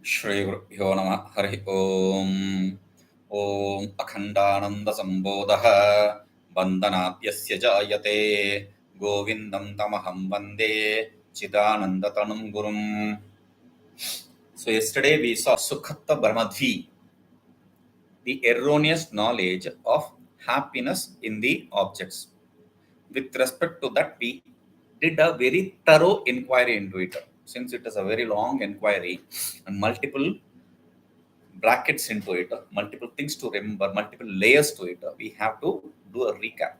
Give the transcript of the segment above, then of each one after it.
श्रीगुरुभ्यो नमः हरिः ओम् ॐ अखण्डानन्दसम्बोधः वन्दनाद्यस्य जायते गोविन्दं तमहं वन्दे चिदानन्दतनुं गुरुम्. So yesterday we saw Sukhatta Brahmadvi, the erroneous knowledge of happiness in the objects. With respect to that, we did a very thorough inquiry into it. Since it is a very long inquiry and multiple brackets into it, multiple things to remember, multiple layers to it, we have to do a recap.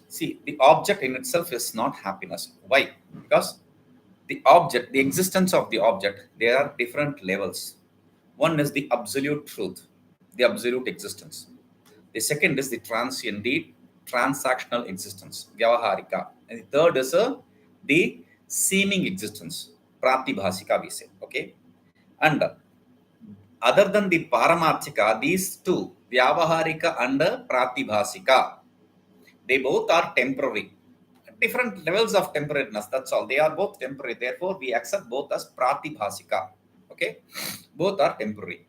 See, the object in itself is not happiness. Why? Because the object, the existence of the object, there are different levels. One is the absolute truth, the absolute existence. The second is the transient, the transactional existence, Vyavaharika. And the third is the seeming existence, Pratibhasika, we say. Okay. And other than the Paramarthika, these two, Vyavaharika and Pratibhasika, they both are temporary. Different levels of temporariness, that's all. They are both temporary. Therefore, we accept both as Pratibhasika. Okay? Both are temporary.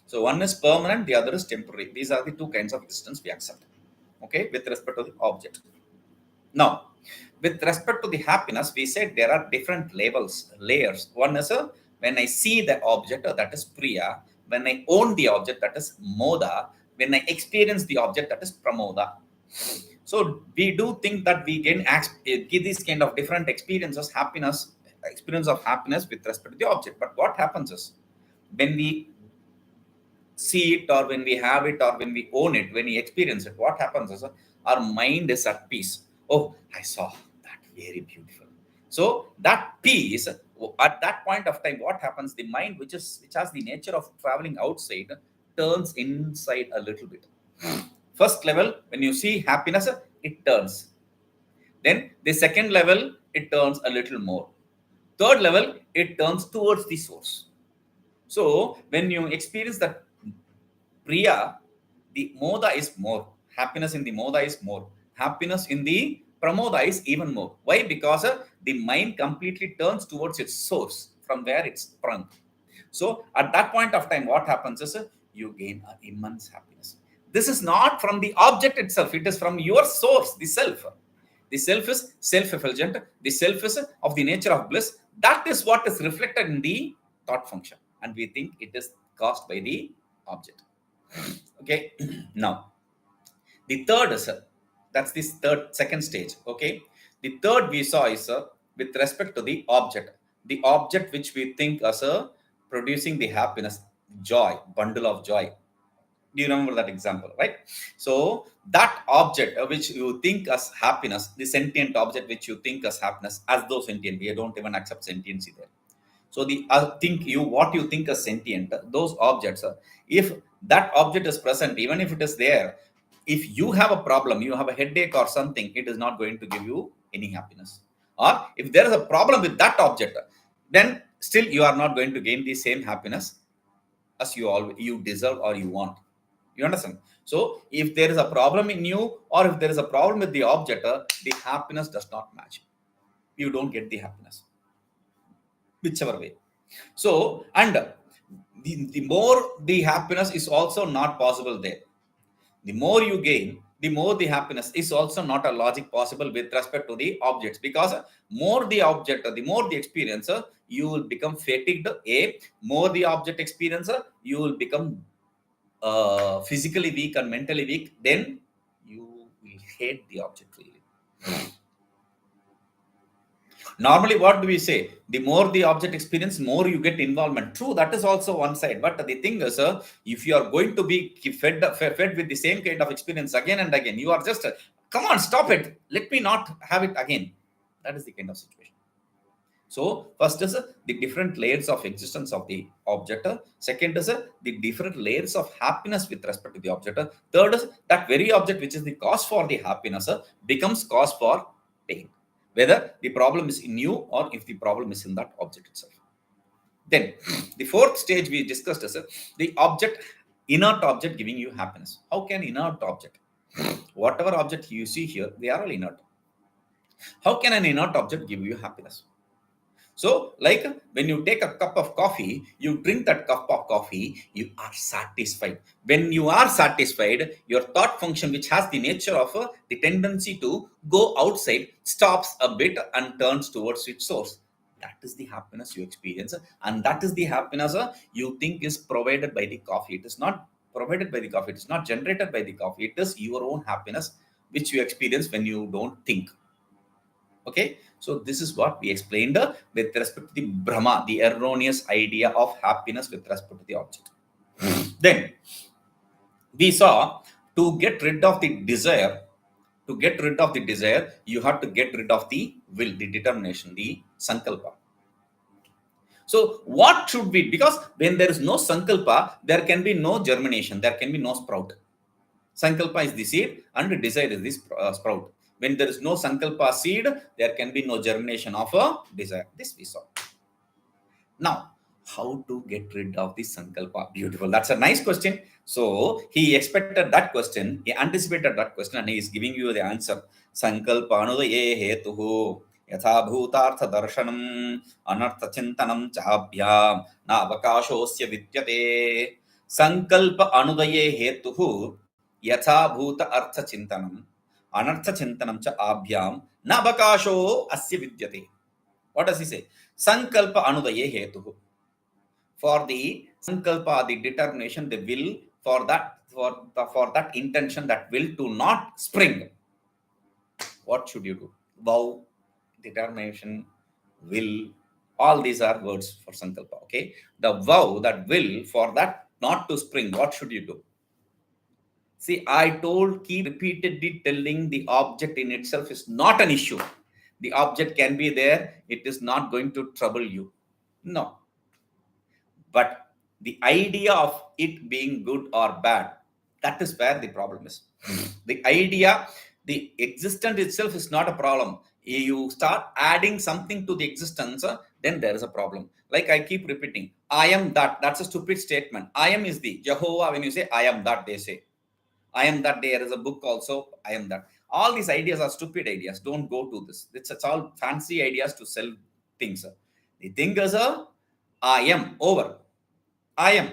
So, one is permanent, the other is temporary. These are the two kinds of existence we accept. Okay? With respect to the object. Now, with respect to the happiness, we said there are different levels, layers. One is when I see the object, that is Priya. When I own the object, that is Moda. When I experience the object, that is Pramoda. So we do think that we can give these kind of different experiences, experience of happiness with respect to the object. But what happens is when we see it or when we have it or when we own it, when we experience it, what happens is our mind is at peace. Oh, I saw that, very beautiful. So that peace, at that point of time, what happens? The mind, which has the nature of traveling outside, turns inside a little bit. First level, when you see happiness, it turns. Then the second level, it turns a little more. Third level, it turns towards the source. So when you experience that Priya, the Moda is more. Happiness in the Moda is more. Happiness in the Pramoda is even more. Why? Because the mind completely turns towards its source from where it's sprung. So at that point of time, what happens is you gain an immense happiness. This is not from the object itself. It is from your source, the self. The self is self-effulgent. The self is of the nature of bliss. That is what is reflected in the thought function. And we think it is caused by the object. Okay. Now, the third is, that's this second stage. Okay. The third we saw is with respect to the object which we think as producing the happiness, joy, bundle of joy. Do you remember that example, right? So that object which you think as happiness, the sentient object which you think as happiness, as though sentient, we don't even accept sentiency there. So the what you think as sentient, those objects, if that object is present, even if it is there, if you have a problem, you have a headache or something, it is not going to give you any happiness. Or if there is a problem with that object, then still you are not going to gain the same happiness as you deserve or you want. You understand? So if there is a problem in you or if there is a problem with the object, the happiness does not match. You don't get the happiness, whichever way. So, and the more the happiness is also not possible there. The more you gain, the more the happiness is also not a logic possible with respect to the objects, because more the object, the more the experiencer, you will become fatigued. More the object experiencer, you will become physically weak and mentally weak. Then you will hate the object really. Normally, what do we say? The more the object experience, more you get involvement. True, that is also one side. But the thing is, if you are going to be fed with the same kind of experience again and again, you are just, come on, stop it. Let me not have it again. That is the kind of situation. So, first is the different layers of existence of the object. Second is the different layers of happiness with respect to the object. Third is that very object which is the cause for the happiness becomes cause for pain, whether the problem is in you or if the problem is in that object itself. Then the fourth stage we discussed is the inert object giving you happiness. How can inert object, whatever object you see here, they are all inert. How can an inert object give you happiness? So, like when you take a cup of coffee, you drink that cup of coffee, you are satisfied. When you are satisfied, your thought function, which has the nature of the tendency to go outside, stops a bit and turns towards its source. That is the happiness you experience, and that is the happiness you think is provided by the coffee. It is not provided by the coffee, it is not generated by the coffee, it is your own happiness which you experience when you don't think. Okay, so this is what we explained with respect to the Brahma, the erroneous idea of happiness with respect to the object. Then we saw to get rid of the desire, to get rid of the desire, you have to get rid of the will, the determination, the sankalpa. So, what should be? Because when there is no sankalpa, there can be no germination, there can be no sprout. Sankalpa is the seed and desire is the sprout. When there is no sankalpa seed, there can be no germination of a desire. This we saw. Now, how to get rid of the sankalpa? Beautiful. That's a nice question. So, he expected that question, he anticipated that question, and he is giving you the answer. Sankalpa anudaye hetuhu yatha bhutartha darshanam anartha chintanam chabhyam na avakashosya vidyate. Sankalpa anudaye hetuhu yatha bhuta artha chintanam anartha chintanam cha abhyam na avakasho asya vidyate. What does he say? Sankalpa anudaye hetuhu. For the sankalpa, the determination, the will, for that intention, that will to not spring. What should you do? Vow, determination, will, all these are words for sankalpa. Okay, the vow, that will, for that not to spring, what should you do? See, I told, keep repeatedly telling the object in itself is not an issue. The object can be there, it is not going to trouble you. No. But the idea of it being good or bad, that is where the problem is. The idea, the existence itself is not a problem. You start adding something to the existence, then there is a problem. Like I keep repeating, I am that. That's a stupid statement. I am is the Jehovah. When you say I am that, they say I am that. There is a book also, I am that. All these ideas are stupid ideas. Don't go to this. It's all fancy ideas to sell things. The thing is, I am over. I am,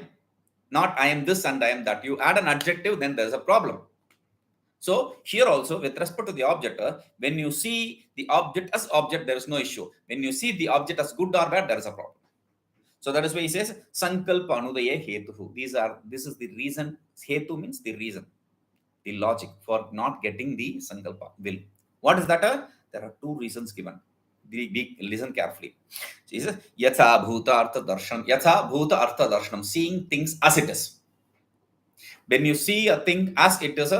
not I am this and I am that. You add an adjective, then there's a problem. So here also, with respect to the object, when you see the object as object, there is no issue. When you see the object as good or bad, there is a problem. So that is why he says sankalpa anudaye hetuhu. This is the reason. Hetu means the reason, the logic for not getting the sankalpa, will. What is that? There are two reasons given. We listen carefully. He says yatha bhuta artha darshanam. Yatha bhuta artha darshanam, seeing things as it is. When you see a thing as it is,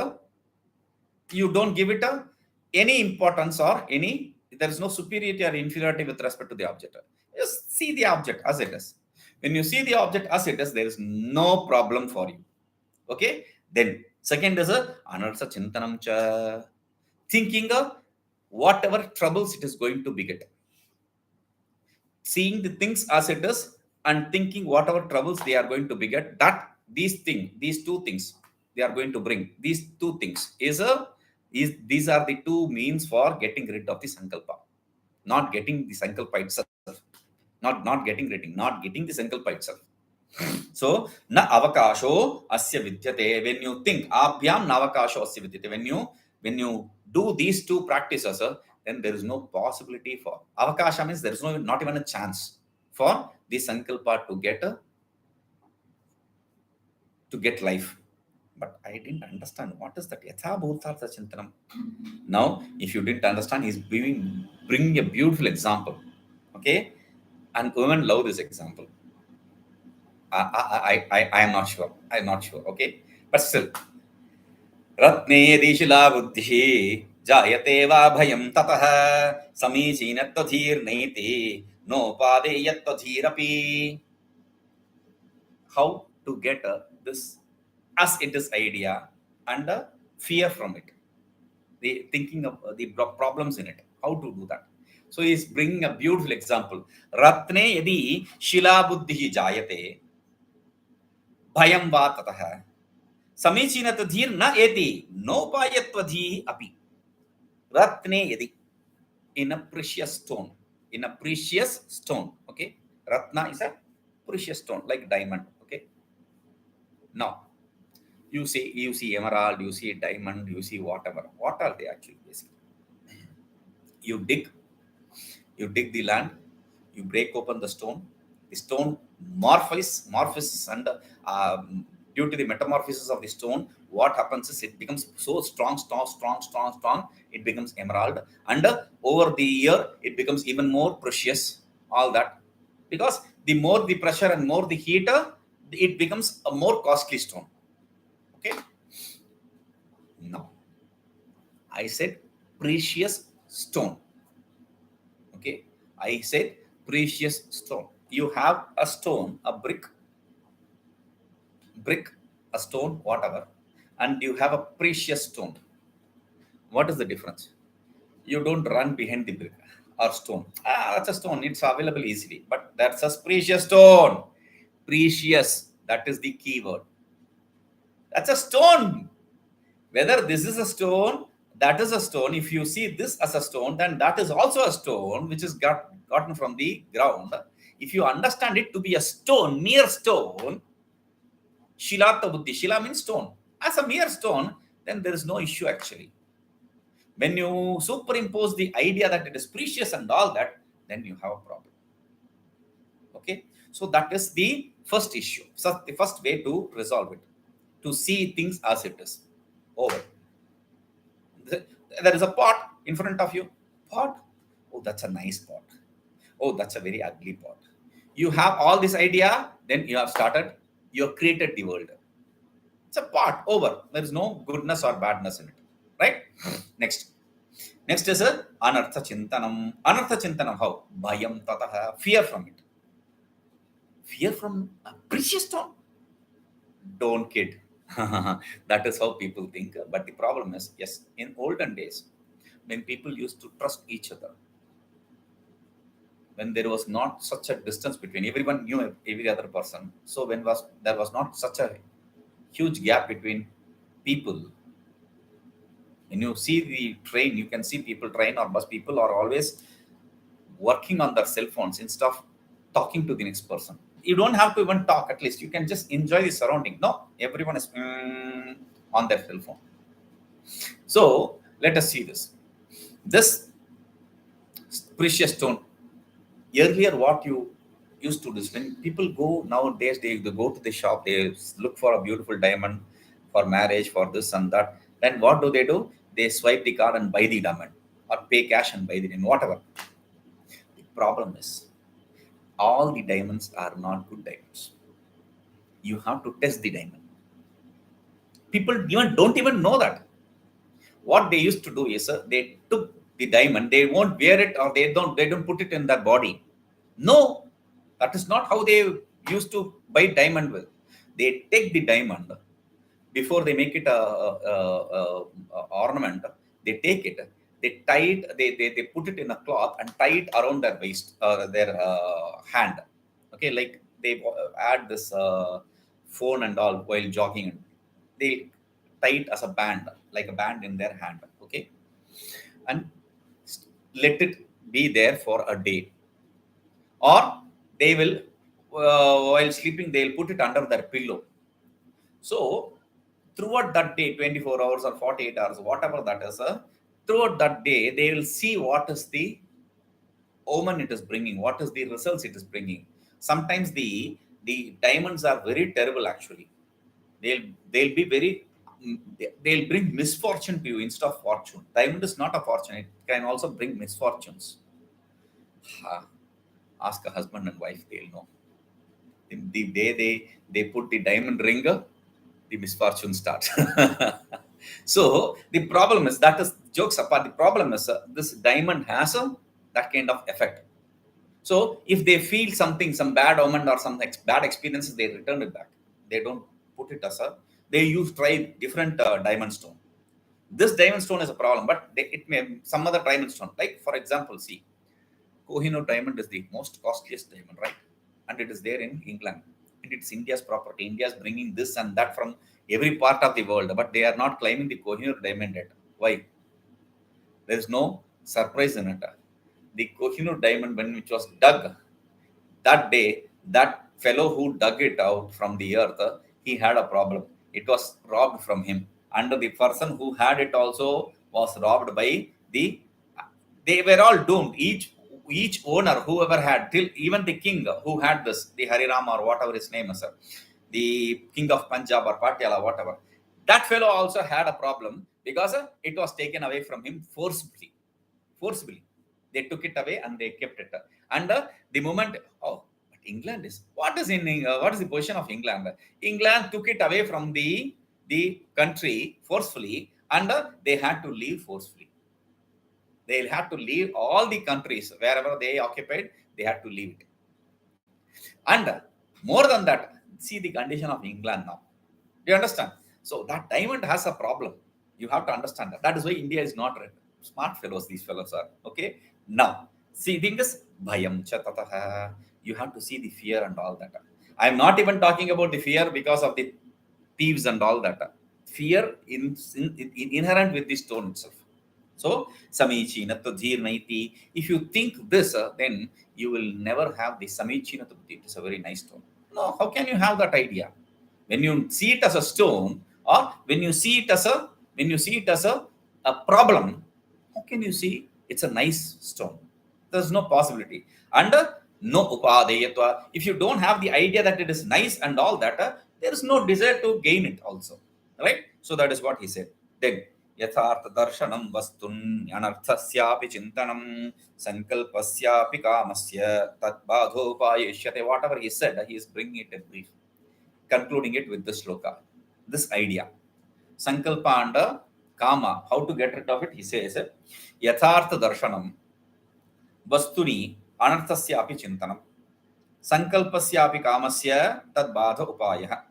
you don't give it any importance or any, there is no superiority or inferiority with respect to the object. Just see the object as it is. When you see the object as it is, there is no problem for you. Okay, then second is anartha chintanam cha, thinking of whatever troubles it is going to beget. Seeing the things as it is and thinking whatever troubles they are going to beget, that these two things they are going to bring, these two things these are the two means for getting rid of the sankalpa. Not getting the sankalpa itself. Not getting the sankalpa itself. So, na avakasho asya vidyate. When you think, abhyam na avakasho asya vidyate. When you do these two practices, then there is no possibility for avakasha, means there is not even a chance for the sankalpa to get life. But I didn't understand what is that yatha bhutartha chintanam. Now, if you didn't understand, he's bringing a beautiful example. Okay, and women love this example. I am not sure. I am not sure. Okay, but still, रत्ने दिशिला बुद्धिः जायते वा भयं ततः समीचीनत्वधीर्नैति नोपादेयत्वधीरपि. How to get this as it is idea and fear from it, the thinking of the problems in it, how to do that. So he is bringing a beautiful example. Ratne yadi shila buddhi jayate bhayam va tatah samichinatadhir na eti nopayatvadhi api. Ratne yadi, in a precious stone, in a precious stone. Okay, Ratna is a precious stone like diamond. Okay, now you see emerald, you see diamond, you see whatever. What are they actually? Basically, you dig you dig the land, you break open the stone morphosis, and due to the metamorphosis of the stone, what happens is it becomes so strong, it becomes emerald, and over the year, it becomes even more precious, all that, because the more the pressure and more the heat, it becomes a more costly stone. Okay, now I said precious stone. Okay, I said precious stone. You have a stone, a brick, a stone, whatever, and you have a precious stone. What is the difference? You don't run behind the brick or stone. That's a stone, it's available easily, but that's a precious stone. Precious, that is the key word. That's a stone. Whether this is a stone, that is a stone. If you see this as a stone, then that is also a stone which is gotten from the ground. If you understand it to be a stone, mere stone, Shilata Buddhi, Shila means stone. As a mere stone, then there is no issue actually. When you superimpose the idea that it is precious and all that, then you have a problem. Okay, so that is the first issue. So the first way to resolve it, to see things as it is. Over. There is a pot in front of you. Pot? Oh, that's a nice pot. Oh, that's a very ugly pot. You have all this idea, then you have started, you have created the world. It's a pot, over. There is no goodness or badness in it. Right? Next. Next is a anartha chintanam. Anartha chintanam, how? Bhayam tataha. Fear from it. Fear from a precious stone? Don't kid. That is how people think. But the problem is, yes, in olden days, when people used to trust each other, when there was not such a distance between, everyone knew every other person. So when there was not such a huge gap between people. When you see the train, you can see people, train or bus, people are always working on their cell phones instead of talking to the next person. You don't have to even talk, at least you can just enjoy the surrounding. No, everyone is on their cell phone. So let us see this. This precious stone. Earlier, what you used to do is when people go nowadays, they go to the shop, they look for a beautiful diamond for marriage, for this and that. Then what do? They swipe the card and buy the diamond, or pay cash and buy the diamond, whatever. The problem is, all the diamonds are not good diamonds. You have to test the diamond. People even don't even know that. What they used to do is they took the diamond, they won't wear it, or they don't put it in their body. No, that is not how they used to buy diamond with. They take the diamond before they make it a ornament. They take it, they tie it, they put it in a cloth and tie it around their waist, their hand. Okay, like they add this phone and all while jogging. They tie it as a band, like a band in their hand. Okay, and let it be there for a day, or they will while sleeping they'll put it under their pillow. So throughout that day, 24 hours or 48 hours, whatever that is, throughout that day they will see what is the omen it is bringing, what is the results it is bringing. Sometimes the diamonds are very terrible actually. They'll be very, they'll bring misfortune to you instead of fortune. Diamond is not a fortune, it can also bring misfortunes. Ah, ask a husband and wife, they'll know. The day they put the diamond ring, the misfortune starts. So the problem is, that is jokes apart, the problem is this diamond has that kind of effect. So if they feel something, some bad omen or some bad experiences, they return it back. They don't put it as a, they try different diamond stone. This diamond stone is a problem, but it may some other diamond stone, like for example, see, Kohinoor diamond is the most costliest diamond, right? And it is there in England. And it's India's property. India is bringing this and that from every part of the world, but they are not claiming the Kohinoor diamond yet. Why? There is no surprise in it. the Kohinoor diamond, when it was dug, that day, that fellow who dug it out from the earth, he had a problem. It was robbed from him. And the person who had it also was robbed by the, they were all doomed. Each owner, whoever had, till even the king who had this, the Hariram or whatever his name is, the king of Punjab or Patiala, whatever, that fellow also had a problem because it was taken away from him forcibly. Forcibly. They took it away and they kept it. And the moment, oh, but England is, what is the position of England? England took it away from the country forcefully, and they had to leave forcefully. They had to leave all the countries wherever they occupied. They had to leave it. And more than that, see the condition of England now. Do you understand? So that diamond has a problem. You have to understand that. That is why India is not red. Smart fellows, these fellows are. Okay. Now, see, thing is, bhayam cha tataha. You have to see the fear and all that. I'm not even talking about the fear because of the thieves and all that. Fear inherent with the stone itself. So, samichinatva dhirnaiti. If you think this, then you will never have the samichinatva buddhi. It is a very nice stone. No, how can you have that idea? When you see it as a stone, or when you see it as a problem, how can you see it's a nice stone? There's no possibility. And no upadeyatva. If you don't have the idea that it is nice and all that, there is no desire to gain it also. Right? So that is what he said. Then, yathartha darshanam vastun anarthasyapi chintanam sankalpasyapi kamasya tat badhopayeshyate. Whatever he said, he is bringing it in brief, concluding it with this shloka, this idea. Sankalpa and kama, how to get rid of it, he says, yathartha darshanam vastuni anarthasyapi chintanam sankalpasyapi kamasya tad badha upayah.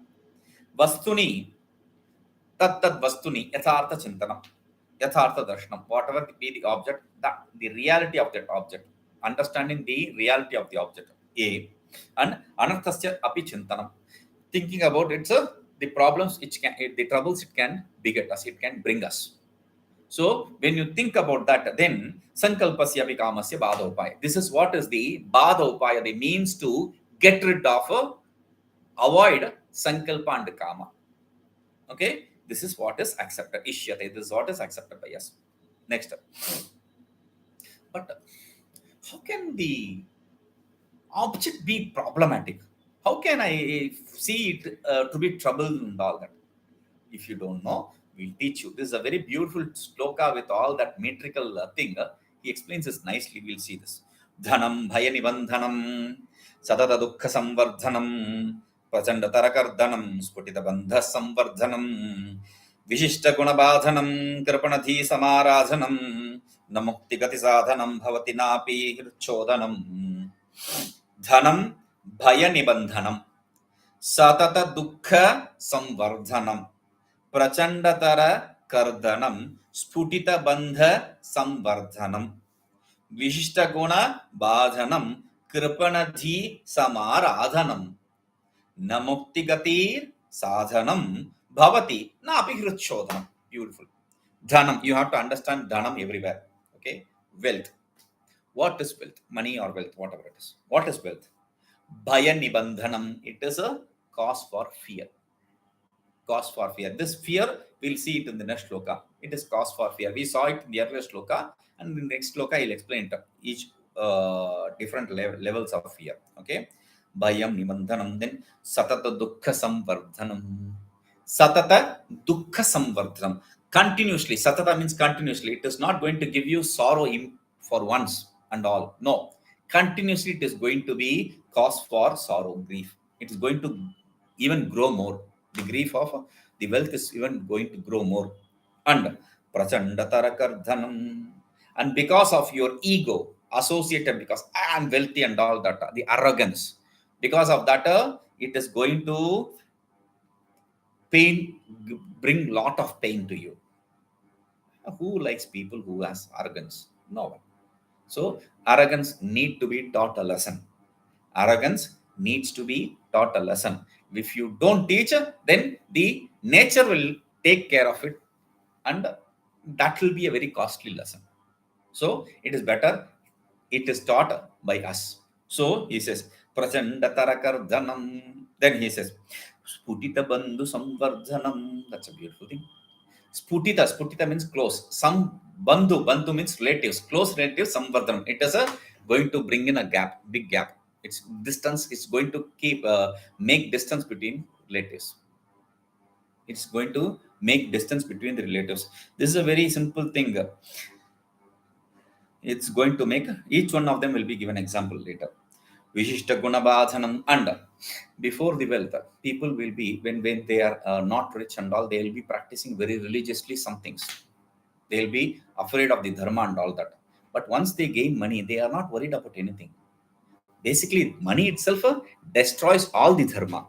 Vastuni, tad vastuni, yathartha chintanam, yathartha darshanam, whatever be the object, the reality of that object, understanding the reality of the object, A, and anarthasya api chintanam, thinking about its the problems the troubles it can beget us, it can bring us. So when you think about that, then sankalpasya vikamasya badha upaya. This is what is the badha upaya, the means to get rid of, avoid sankalpa and kama. Okay, this is what is accepted. Ishyate, this is what is accepted by us. Next. But how can the object be problematic? How can I see it to be trouble and all that? If you don't know, we'll teach you. This is a very beautiful sloka with all that metrical thing. He explains this nicely. We'll see this. Dhanam bhaya nibandhanam satata dukkha samvardhanam prachanda tarakardhanam sputita bandha samvardhanam vishishta guna badhanam kripanadhi samaradhanam namukti gati sadhanam bhavati napi hirchodhanam dhanam bhaya nibandhanam satata dukkha samvardhanam prachandatara kardanam sputita bandha samvardhanam vishishta guna badhanam kripanadhi samaradhanam namukti gatir sadhanam bhavati napi hritchodhanam. Beautiful. Dhanam, you have to understand dhanam everywhere. Okay, wealth. What is wealth? Money or wealth, whatever it is. What is wealth? Bhaya nibandhanam, it is a cause for fear. Cause for fear. This fear, we'll see it in the next shloka. It is cause for fear. We saw it in the earlier shloka, and in the next shloka, he'll explain each different levels of fear. Okay. Bhayam nibandhanam, then satata dukkha samvardhanam. Satata dukkha samvardhanam. Continuously. Satata means continuously. It is not going to give you sorrow for once and all. No. Continuously, it is going to be cause for sorrow, grief. It is going to even grow more. The grief of the wealth is even going to grow more. And prachanda tarakardhanam. And because of your ego associated, because I am wealthy and all that, the arrogance, because of that, it is going to bring lot of pain to you. Who likes people who has arrogance? No one. So arrogance need to be taught a lesson. Arrogance needs to be taught a lesson. If you don't teach, then the nature will take care of it, and that will be a very costly lesson. So it is better It is taught by us. So he says, Prachanda tarakar dhanam. Then he says, Sputita bandhu samvardhanam. That's a beautiful thing. Sputita means close. Some bandhu means relatives. Close relatives, samvardhanam. It is going to bring in a gap, big gap. It's distance. It's going to make distance between relatives. It's going to make distance between the relatives. This is a very simple thing. It's going to make, each one of them will be given example later. Vishishta gunabadhanam. And before the wealth, people will be, when they are not rich and all, they will be practicing very religiously some things. They will be afraid of the dharma and all that. But once they gain money, they are not worried about anything. Basically, money itself destroys all the dharma.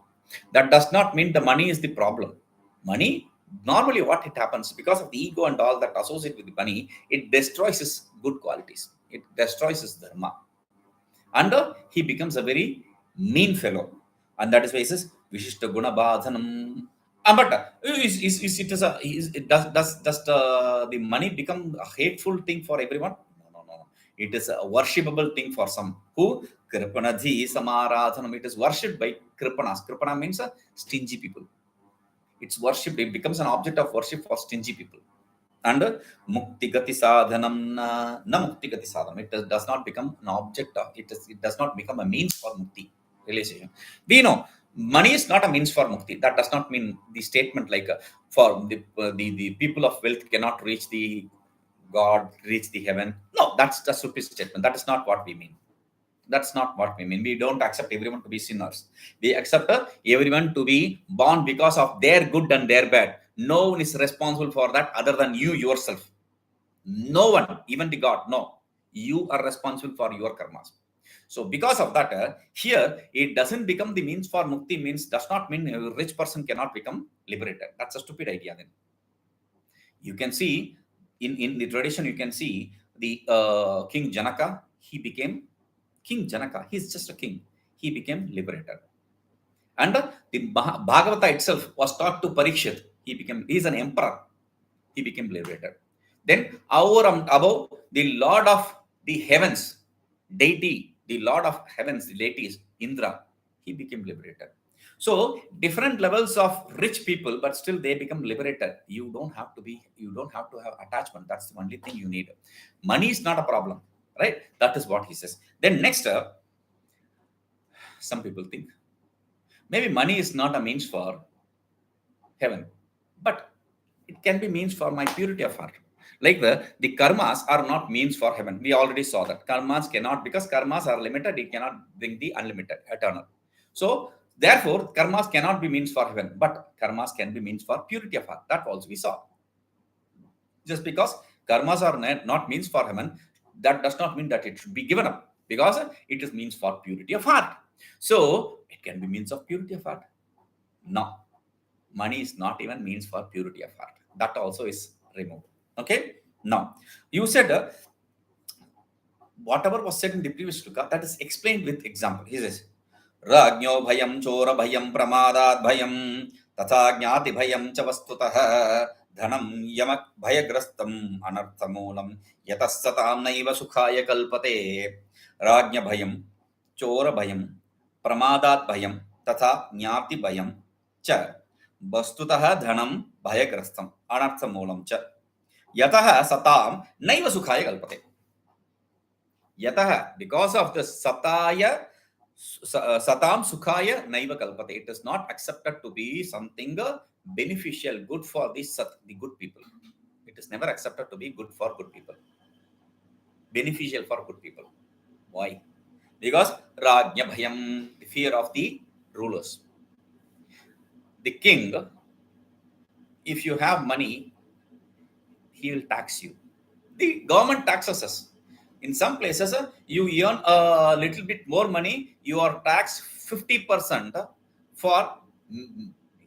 That does not mean the money is the problem. Money, normally what it happens, because of the ego and all that associated with the money, it destroys his good qualities. It destroys his dharma. And he becomes a very mean fellow. And that is why he says, Vishishta guna badhanam. But does the money become a hateful thing for everyone? No. It is a worshipable thing for some. Who? Kripanadhi samaradhanam. It is worshipped by Kripanas. Kripana means stingy people. It's worshipped. It becomes an object of worship for stingy people. And muktigati sadhanam na muktigati sadhanam. It does not become an object of it. It does not become a means for mukti realization. We know money is not a means for mukti. That does not mean the statement like for the people of wealth cannot reach the God, reach the heaven. No, that's a stupid statement. That is not what we mean. That's not what we mean. We don't accept everyone to be sinners. We accept everyone to be born because of their good and their bad. No one is responsible for that other than you yourself. No one, even the God. No, you are responsible for your karmas. So because of that, here it doesn't become the means for mukti. Means does not mean a rich person cannot become liberated. That's a stupid idea. Then you can see in the tradition, you can see the King Janaka. He became King Janaka. He's just a king. He became liberated. And the Bhagavata itself was taught to Parikshit. He's an emperor. He became liberated. Then over and above, the Lord of the heavens, deity, the Lord of heavens, the deities, Indra, he became liberated. So different levels of rich people, but still they become liberated. You don't have to have attachment. That's the only thing you need. Money is not a problem, right? That is what he says. Then next, some people think maybe money is not a means for heaven, but it can be means for my purity of heart. Like the karmas are not means for heaven. We already saw that karmas cannot, because karmas are limited. It cannot bring the unlimited, eternal. So therefore, karmas cannot be means for heaven, but karmas can be means for purity of heart. That also we saw. Just because karmas are not means for heaven, that does not mean that it should be given up, because it is means for purity of heart. So it can be means of purity of heart. No, money is not even means for purity of heart. That also is removed. Okay. Now you said whatever was said in the previous shloka, that is explained with example. He says, Rajnyo bhayam chora bhayam pramadat bhayam tatha jnati bhayam cha vastutah dhanam yamak bhayagrastam anarthamulam yatasatam naiva sukhaya kalpate. Rajnya bhayam chora bhayam pramadat bhayam tatha jnati bhayam cha vastutah dhanam bhayagrastam anarthamulam cha yatah satam naiva sukhaya kalpate. Yataha, because of the satam sukhaya naiva kalpate, it is not accepted to be something beneficial, good for the good people. It is never accepted to be good for good people, beneficial for good people. Why? Because rajnya bhayam, the fear of the rulers. The king, if you have money, he will tax you. The government taxes us. In some places, you earn a little bit more money, you are taxed 50% for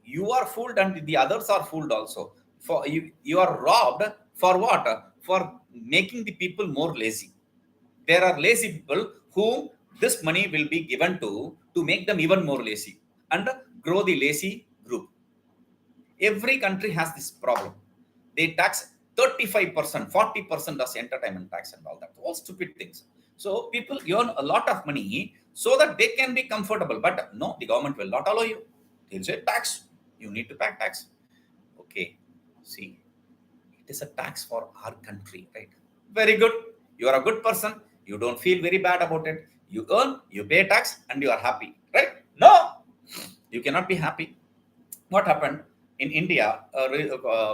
you are fooled and the others are fooled also. For you are robbed for what? For making the people more lazy. There are lazy people whom this money will be given to make them even more lazy and grow the lazy group. Every country has this problem. They tax 35%, 40% as entertainment tax and all that. All stupid things. So people earn a lot of money so that they can be comfortable. But no, the government will not allow you. They'll say tax. You need to pay tax. Okay. See, it is a tax for our country, right? Very good. You are a good person. You don't feel very bad about it. You earn, you pay tax, and you are happy, right? No, you cannot be happy. What happened in India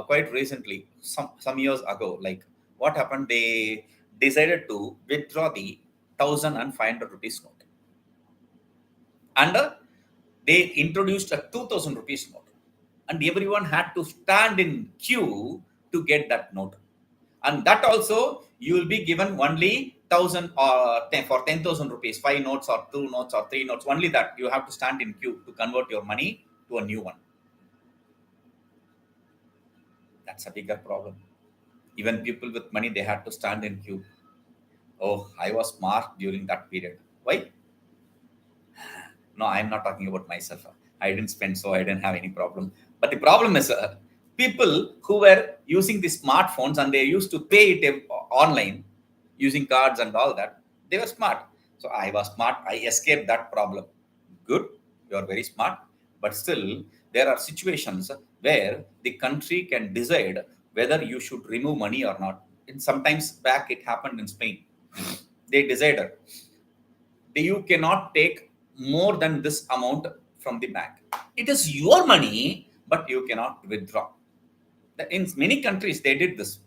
quite recently, some years ago? Like what happened? They decided to withdraw the 1,500 rupees note, and they introduced a 2,000 rupees note, and everyone had to stand in queue to get that note. And that also you will be given only 1,000 or 10, for 10,000 rupees, 5 notes or 2 notes or 3 notes. Only that you have to stand in queue to convert your money to a new one. That's a bigger problem. Even people with money, they had to stand in queue. Oh, I was smart during that period. Why? No, I'm not talking about myself. I didn't spend, so I didn't have any problem. But the problem is people who were using the smartphones and they used to pay it online using cards and all that, they were smart. So I was smart. I escaped that problem. Good. You are very smart. But still, there are situations where the country can decide whether you should remove money or not. And sometimes back it happened in Spain. They decided you cannot take more than this amount from the bank. It is your money, but you cannot withdraw. In many countries, they did this.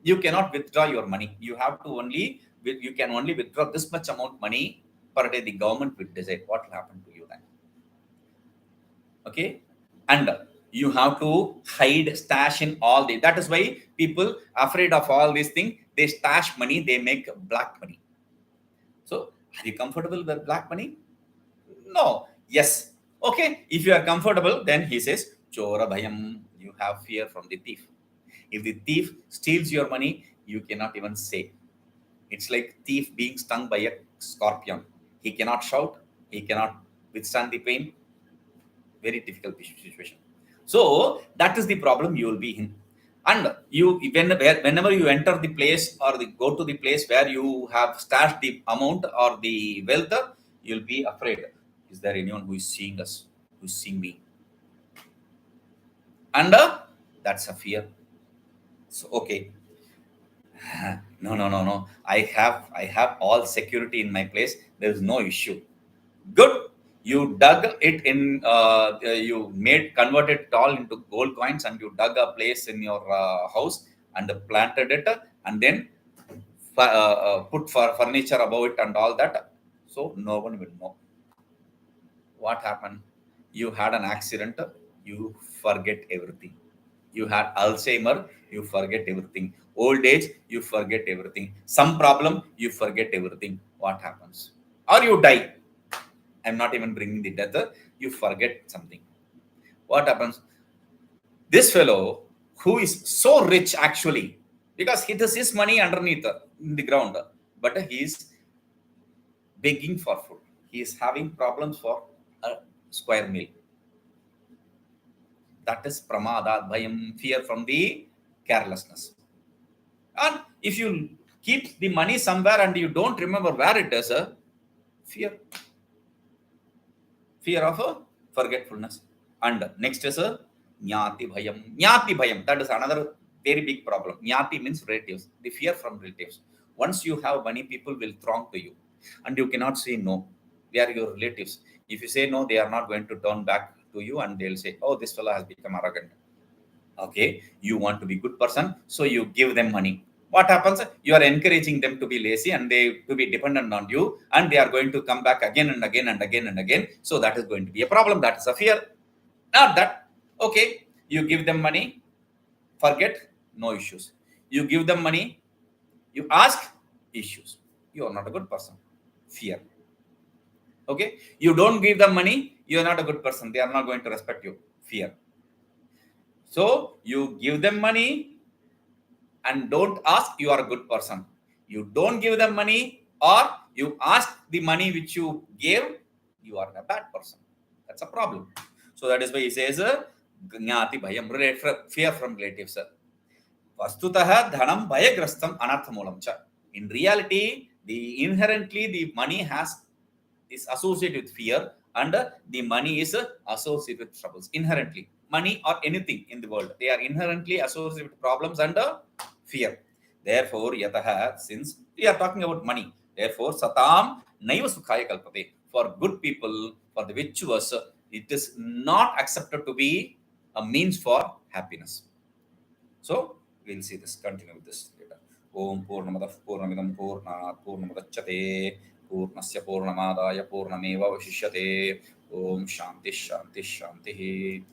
You cannot withdraw your money. You can only withdraw this much amount money per day. The government will decide what will happen to you then. Okay, and you have to hide, stash in all the. That is why people afraid of all these things. They stash money. They make black money. So, are you comfortable with black money? No. Yes. Okay. If you are comfortable, then he says, Chora bhayam, you have fear from the thief. If the thief steals your money, you cannot even say. It's like thief being stung by a scorpion. He cannot shout. He cannot withstand the pain. Very difficult situation. So that is the problem you will be in. And whenever you enter the place or go to the place where you have stashed the amount or the wealth, you'll be afraid. Is there anyone who is seeing us, who is seeing me? And that's a fear. So okay, no. I have all security in my place. There is no issue. Good. You dug it in. You converted it all into gold coins, and you dug a place in your house and planted it, and then put furniture above it and all that. So no one will know. What happened? You had an accident. You forget everything. You had Alzheimer. You forget everything. Old age. You forget everything. Some problem. You forget everything. What happens? Or you die. I'm not even bringing the death. You forget something. What happens? This fellow who is so rich actually, because it is his money underneath in the ground, but he is begging for food. He is having problems for a square meal. That is pramada, bhayam, fear from the carelessness. And if you keep the money somewhere and you don't remember where it is, fear. Fear of forgetfulness. And next is jnati bhayam. Jnati bhayam, that is another very big problem. Jnati means relatives, the fear from relatives. Once you have money, people will throng to you and you cannot say no. They are your relatives. If you say no, they are not going to turn back to you and they'll say, oh, this fellow has become arrogant. Okay, you want to be good person, so you give them money. What happens? You are encouraging them to be lazy and they to be dependent on you, and they are going to come back again and again and again and again. So that is going to be a problem. That is a fear. Not that. Okay, you give them money, forget, no issues. You give them money, you ask, issues. You are not a good person. Fear. Okay, you don't give them money, you are not a good person. They are not going to respect you. Fear. So you give them money and don't ask, you are a good person. You don't give them money or you ask the money which you gave, you are a bad person. That's a problem. So that is why he says, Jnati bhayam, fear from relatives. Vastutaha dhanam bhayagrastam anarthamulam cha. In reality, Inherently the money is associated with fear, and the money is associated with troubles. Inherently, money or anything in the world, they are inherently associated with problems and fear. Therefore, yataha, since we are talking about money, therefore, satam naiva sukhaya kalpate. For good people, for the virtuous, it is not accepted to be a means for happiness. So, we'll see this, continue with this later. Om Purnamadav Purnamidam Purnat Purnamudachyate Purnasya Purnamadaya Purnameva Vashishyate. Om Shanti Shanti Shanti.